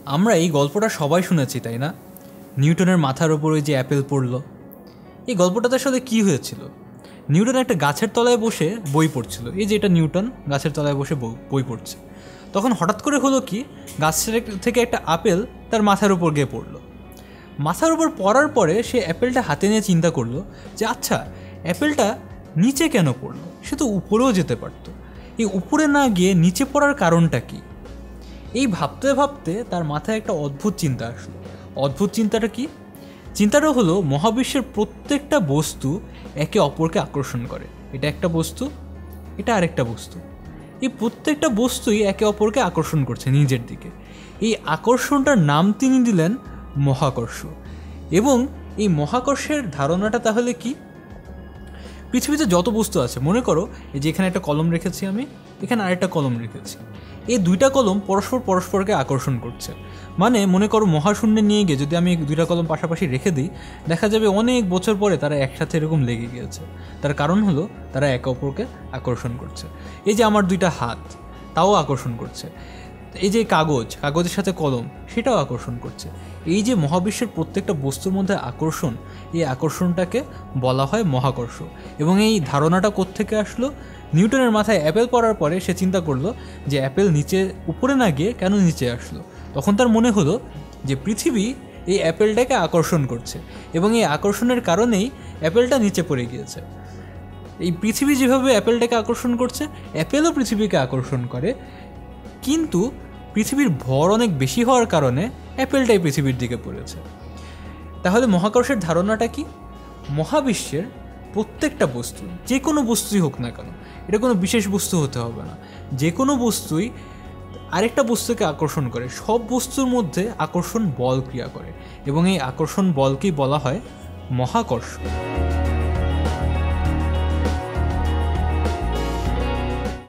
আমরা এই গল্পটা সবাই শুনেছি, তাই না? নিউটনের মাথার ওপরে যে অ্যাপেল পড়ল, এই গল্পটাতে আসলে কী হয়েছিল? নিউটন একটা গাছের তলায় বসে বই পড়ছিল। এই যে এটা নিউটন গাছের তলায় বসে বই পড়ছে। তখন হঠাৎ করে হলো কি, গাছের থেকে একটা আপেল তার মাথার উপর গিয়ে পড়লো। মাথার উপর পড়ার পরে সে অ্যাপেলটা হাতে নিয়ে চিন্তা করলো যে আচ্ছা, অ্যাপেলটা নিচে কেন পড়লো? সে তো উপরেও যেতে পারতো। এই উপরে না গিয়ে নিচে পড়ার কারণটা কি? এই ভাবতে ভাবতে তার মাথায় একটা অদ্ভুত চিন্তা আসলো। অদ্ভুত চিন্তাটা কি? চিন্তাটা হলো মহাবিশ্বের প্রত্যেকটা বস্তু একে অপরকে আকর্ষণ করে। এটা একটা বস্তু, এটা আরেকটা বস্তু। এই প্রত্যেকটা বস্তুই একে অপরকে আকর্ষণ করছে নিজের দিকে। এই আকর্ষণটার নাম তিনি দিলেন মহাকর্ষ। এবং এই মহাকর্ষের ধারণাটা তাহলে কি? পৃথিবীতে যত বস্তু আছে, মনে করো এই যে এখানে একটা কলম রেখেছি আমি, এখানে আরেকটা কলম রেখেছি, এই দুইটা কলম পরস্পরকে আকর্ষণ করছে। মানে মনে করো মহাশূন্যে নিয়ে গিয়ে যদি আমি দুইটা কলম পাশাপাশি রেখে দিই, দেখা যাবে অনেক বছর পরে তারা একসাথে এরকম লেগে গিয়েছে। তার কারণ হলো তারা একে অপরকে আকর্ষণ করছে। এই যে আমার দুইটা হাত, তাও আকর্ষণ করছে। এই যে কাগজের সাথে কলম, সেটাও আকর্ষণ করছে। এই যে মহাবিশ্বের প্রত্যেকটা বস্তুর মধ্যে আকর্ষণ, এই আকর্ষণটাকে বলা হয় মহাকর্ষ। এবং এই ধারণাটা কোত্থেকে আসলো? নিউটনের মাথায় অ্যাপেল পড়ার পরে সে চিন্তা করলো যে অ্যাপেল নিচে উপরে না গিয়ে কেন নিচে আসলো। তখন তার মনে হলো যে পৃথিবী এই অ্যাপেলটাকে আকর্ষণ করছে এবং এই আকর্ষণের কারণেই অ্যাপেলটা নিচে পড়ে গিয়েছে। এই পৃথিবী যেভাবে অ্যাপেলটাকে আকর্ষণ করছে, অ্যাপেলও পৃথিবীকে আকর্ষণ করে, কিন্তু পৃথিবীর ভর অনেক বেশি হওয়ার কারণে অ্যাপেলটাই পৃথিবীর দিকে পড়েছে। তাহলে মহাকর্ষের ধারণাটা কি? মহাবিশ্বের প্রত্যেকটা বস্তু, যে কোনো বস্তুই হোক না কেন, এটা কোনো বিশেষ বস্তু হতে হবে না, যে কোনো বস্তুই আরেকটা বস্তুকে আকর্ষণ করে। সব বস্তুর মধ্যে আকর্ষণ বল ক্রিয়া করে এবং এই আকর্ষণ বলকেই বলা হয় মহাকর্ষ।